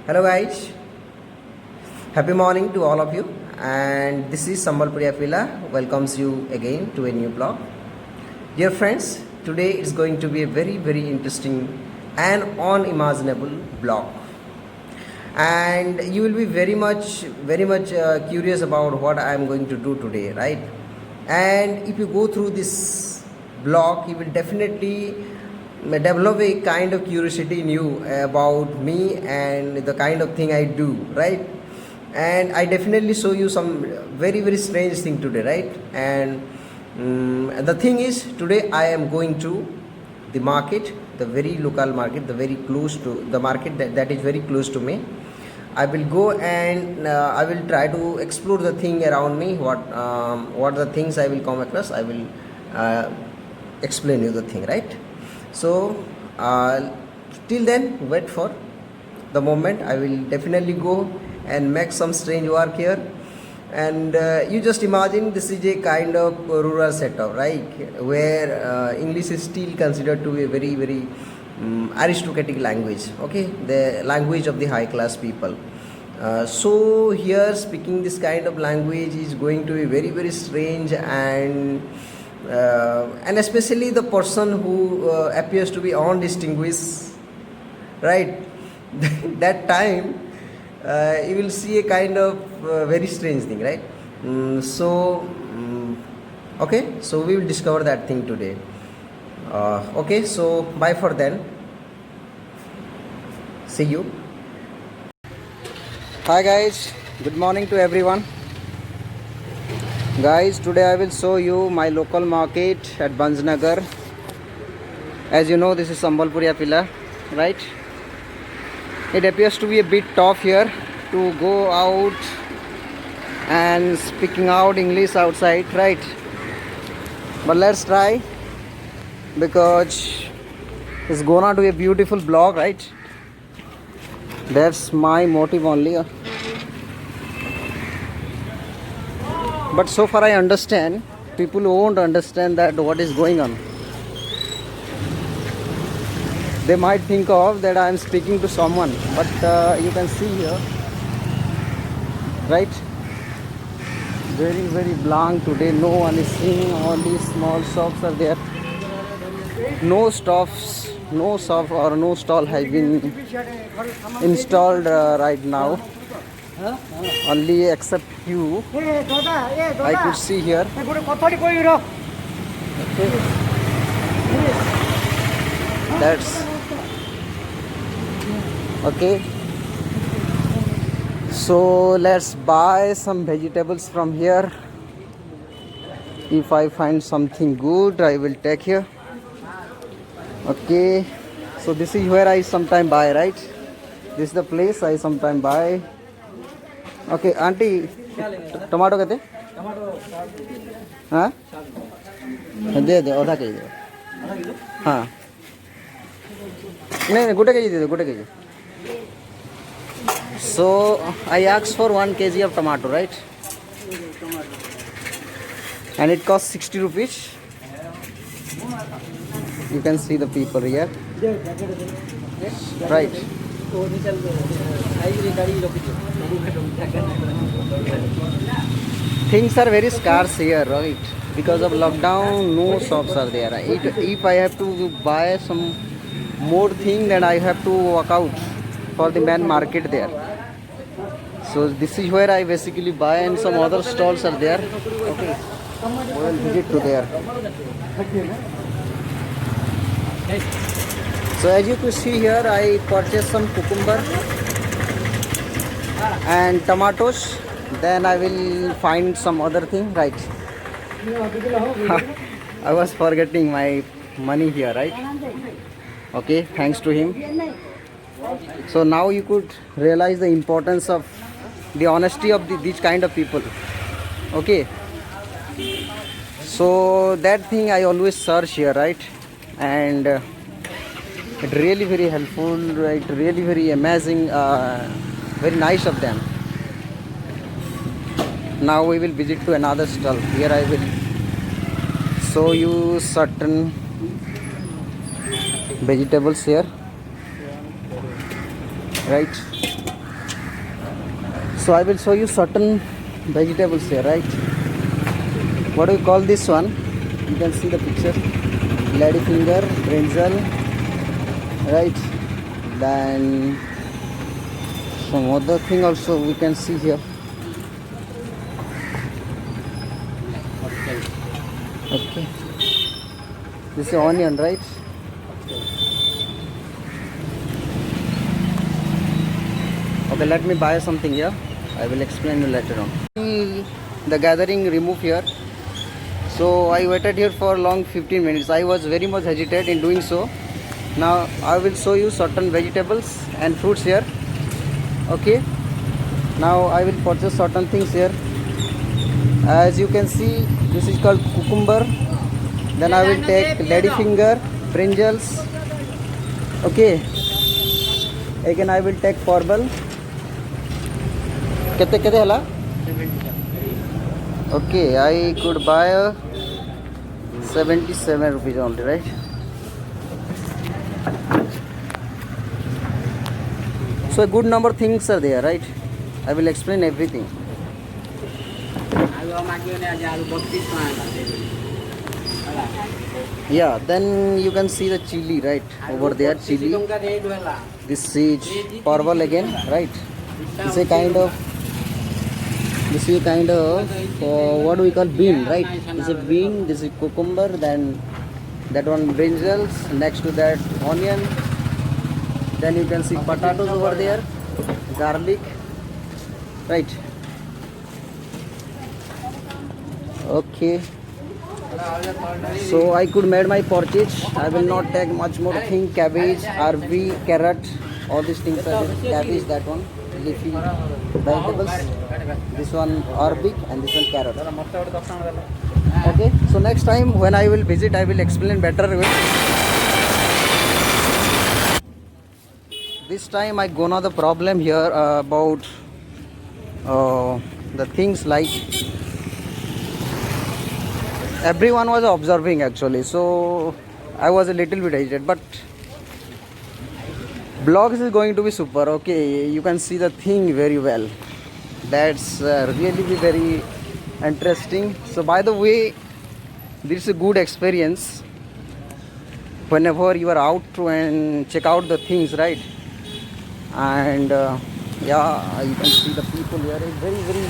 Hello guys, happy morning to all of you, and this is Sambalpuri Afila welcomes you again to a new blog. Dear friends, today is going to be a very interesting and unimaginable blog, and you will be very much curious about what I am going to do today, right? And if you go through this blog, you will definitely develop a kind of curiosity in you about me and the kind of thing I do, right? And I definitely show you some very strange thing today, right? And the thing is, today I am going to the market, the very local market, the very close to the market that is very close to me. I will go and I will try to explore the thing around me. What the things I will come across, I will explain you the thing, right? So till then, wait for the moment. I will definitely go and make some strange work here. And you just imagine this is a kind of rural setup, right? Where English is still considered to be a very aristocratic language. Okay, the language of the high class people. So here speaking this kind of language is going to be very strange, and especially the person who appears to be undistinguished, right? That time you will see a kind of very strange thing, right? Okay, so we will discover that thing today. Okay, so bye for then, see you. Hi guys, good morning to everyone. Guys, today I will show you my local market at Banjnagar. As you know, this is Sambalpuri Apila, right? It appears to be a bit tough here to go out and speaking out English outside, right? But let's try, because it's gonna be a beautiful blog, right? That's my motive only. But so far I understand, people won't understand that what is going on. They might think of that I am speaking to someone, but you can see here, right? Very blank today. No one is seeing. Only small shops are there. No stops, no shop or no stall has been installed right now. Only except you, I could see here. That's okay. So let's buy some vegetables from here. If I find something good, I will take here. Okay, so this is where I sometime buy, right? This is the place I sometime buy. Okay, auntie, tomato कहते? हाँ? दे दे आधा KG दे. हाँ. नहीं गोटे KG दे दो, गोटे KG. So I asked for 1 kg of tomato, right? And it costs 60 rupees. You can see the people here, right? Things are very scarce here, right? Because of lockdown, no shops are there. If I have to buy some more thing, then I have to walk out for the main market there. So this is where I basically buy, and some other stalls are there. Okay, we will visit to there. So as you can see here, I purchased some cucumber and tomatoes. Then I will find some other thing, right? I was forgetting my money here, right? Okay, thanks to him. So now you could realize the importance of the honesty of these kind of people. Okay, so that thing I always search here, right? And it really very helpful, right? Really very amazing, very nice of them. Now we will visit to another stall. Here I will show you certain vegetables here, right? So I will show you certain vegetables here, right? What do you call this one? You can see the picture. Ladyfinger, brinjal, right? Then some other thing also we can see here. Okay. This is onion, right? Okay, let me buy something here. I will explain you later on. The gathering remove here. So I waited here for long 15 minutes. I was very much hesitant in doing so. Now I will show you certain vegetables and fruits here. Okay. Now I will purchase certain things here. As you can see, this is called cucumber. Then I will take ladyfinger, brinjals. Okay. Again I will take porval. Kete hala? Okay, I could buy 77 rupees only, right? So a good number of things are there, right? I will explain everything. Yeah, then you can see the chili, right? Over there, chili. This is porval again, right? This is a kind of what do we call bean, right? This is bean, this is cucumber, then that one brinjals, next to that onion, then you can see potatoes over there, garlic, right? Okay, so I could made my purchase. I will not take much more thing. Cabbage, RV, carrot, all these things are there. Cabbage, that one, leafy vegetables, this one Arabic and this one carrot. Okay, so next time when I will visit, I will explain better. This time I gonna the problem here about the things like everyone was observing actually, so I was a little bit hesitant, but vlogs is going to be super. Okay, you can see the thing very well. That's really be very interesting. So by the way, this is a good experience whenever you are out to and check out the things, right? And yeah, you can see the people here is very very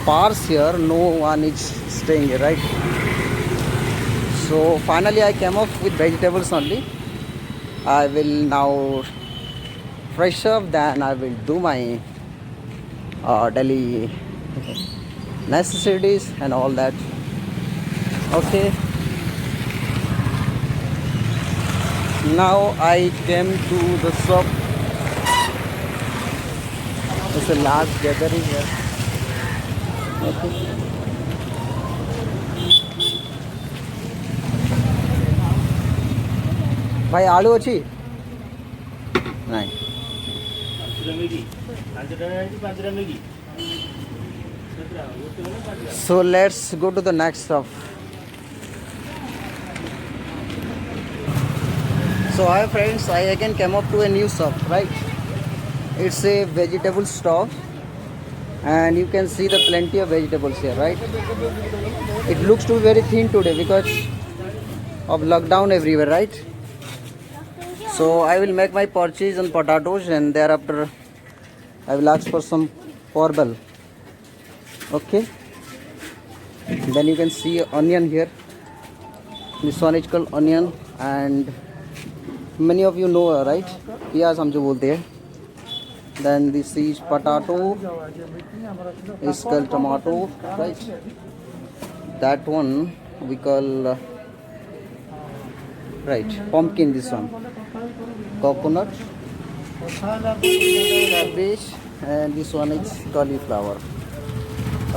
sparse here. No one is staying here, right? So finally I came up with vegetables only. I will now fresh up, then I will do my daily necessities and all that. Okay, now I came to the shop. It's a large gathering here. Okay, भाई आलू अच्छी नहीं. So let's go to the next shop. So hi friends, I again came up to a new shop, right? It's a vegetable store and you can see the plenty of vegetables here, right? It looks to be very thin today because of lockdown everywhere, right? So I will make my purchase on potatoes and thereafter I will ask for some porval. Okay, then you can see onion here. This one is called onion and many of you know, right? Piyaz hum jo bolte hain. Then this is potato, is called tomato, right? That one we call right, pumpkin, this one coconut, cabbage, and this one is cauliflower.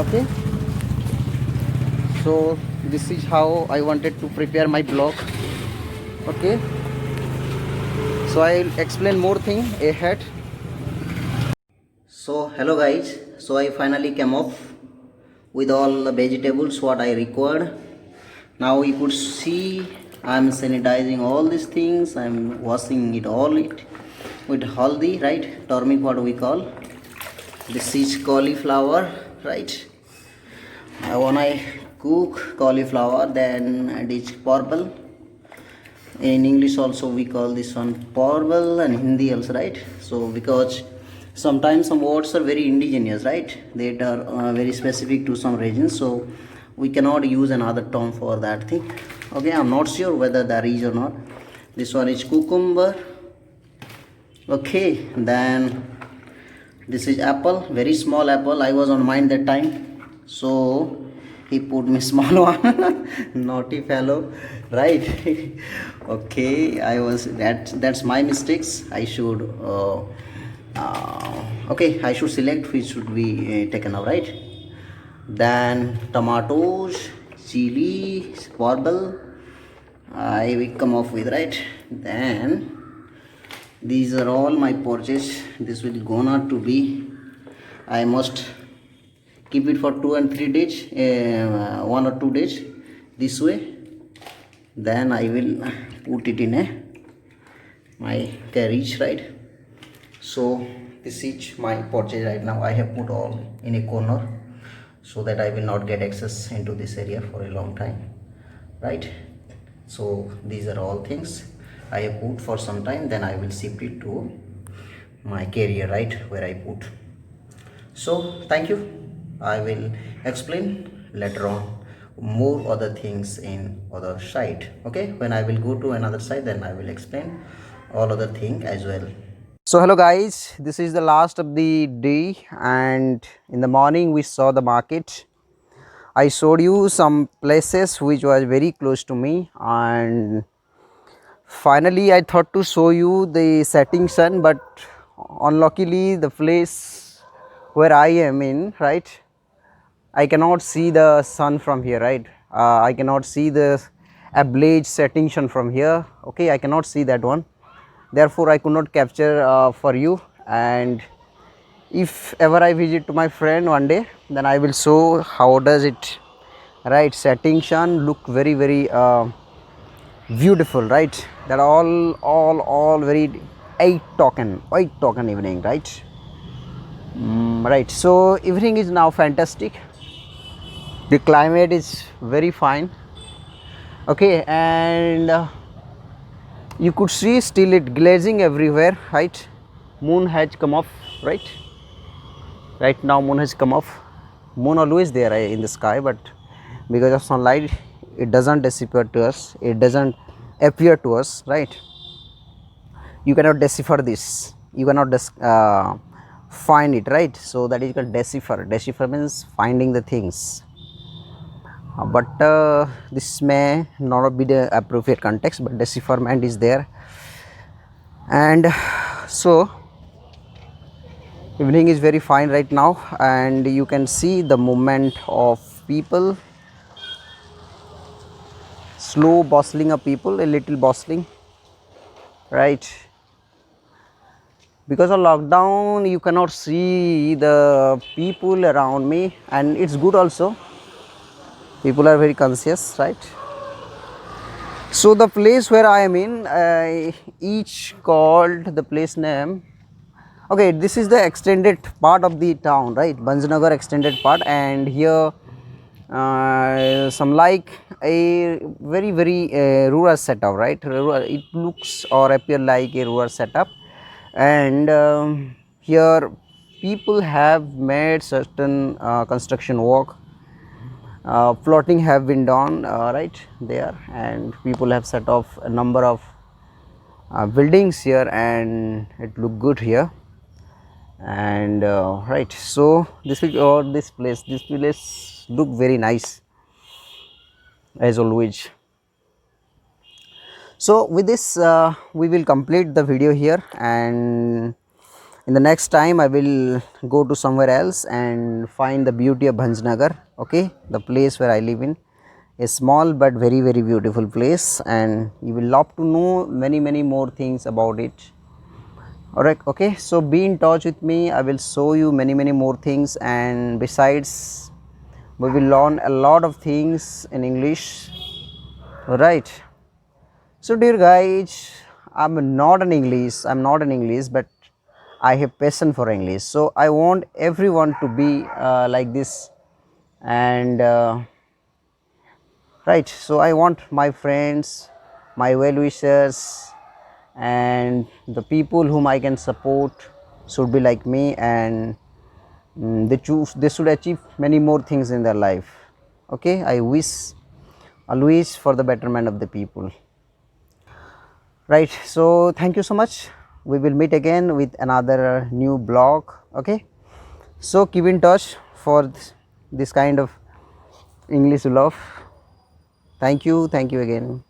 Okay, so this is how I wanted to prepare my blog. Okay, so I'll explain more thing ahead. So hello guys, so I finally came up with all the vegetables what I required. Now you could see I'm sanitizing all these things. I'm washing it all with haldi, right? Turmeric, what we call. This is cauliflower, right? When I cook cauliflower, then it is purple. In English also we call this one purple, and Hindi also, right? So because sometimes some words are very indigenous, right? They are very specific to some regions, so we cannot use another term for that thing. Okay, I'm not sure whether there is or not. This one is cucumber. Okay, then this is apple, very small apple. I was on mine that time, so he put me small one. Naughty fellow, right? Okay, I was that's my mistakes. I should okay, I should select which should be taken out, right? Then tomatoes, chili, purple, I will come off with, right? Then these are all my purchase. This will gonna to be, I must keep it for 2 and 3 days, 1 or 2 days this way. Then I will put it in my carriage, right? So this is my purchase right now. I have put all in a corner so that I will not get access into this area for a long time, right? So these are all things I have put for some time, then I will shift it to my carrier, right, where I put. So thank you. I will explain later on more other things in other side. Okay, when I will go to another side, then I will explain all other thing as well. So hello guys, this is the last of the day, and in the morning we saw the market. I showed you some places which was very close to me, and finally I thought to show you the setting sun, but unluckily the place where I am in, right, I cannot see the sun from here, right? I cannot see the ablaze setting sun from here. Okay, I cannot see that one, therefore I could not capture for you. And if ever I visit to my friend one day, then I will show how does it, right, setting sun look very beautiful, right? That all very white token evening, right? Right, so evening is now fantastic, the climate is very fine. Okay, and you could see still it glazing everywhere, right? Moon has come off, right now moon has come off. Moon always there in the sky, but because of sunlight it doesn't disappear to us, it doesn't appear to us, right? You cannot decipher this, you cannot find it, right? So that is called decipher means finding the things. But this may not be the appropriate context, but decipherment is there. And so evening is very fine right now, and you can see the movement of people, slow bustling of people, a little bustling, right? Because of lockdown you cannot see the people around me, and it's good also, people are very conscious, right? So the place where I am in, each called the place name. Okay, this is the extended part of the town, right? Bhanjnagar extended part, and here some like a very rural setup, right? It looks or appear like a rural setup, and here people have made certain construction work, plotting have been done, right there, and people have set off a number of buildings here, and it look good here. And right, so this place look very nice as always. So with this we will complete the video here, and in the next time I will go to somewhere else and find the beauty of Bhanjnagar. Okay, the place where I live in, a small but very beautiful place, and you will love to know many more things about it. Alright, okay, so be in touch with me, I will show you many more things, and besides we will learn a lot of things in English. Alright, so dear guys, I'm not an English, but I have passion for English. So I want everyone to be like this, and right. So I want my friends, my well wishers, and the people whom I can support should be like me, and they should achieve many more things in their life. Okay, I wish always for the betterment of the people. Right, so thank you so much. We will meet again with another new blog. Okay, so keep in touch for this kind of English love. Thank you again.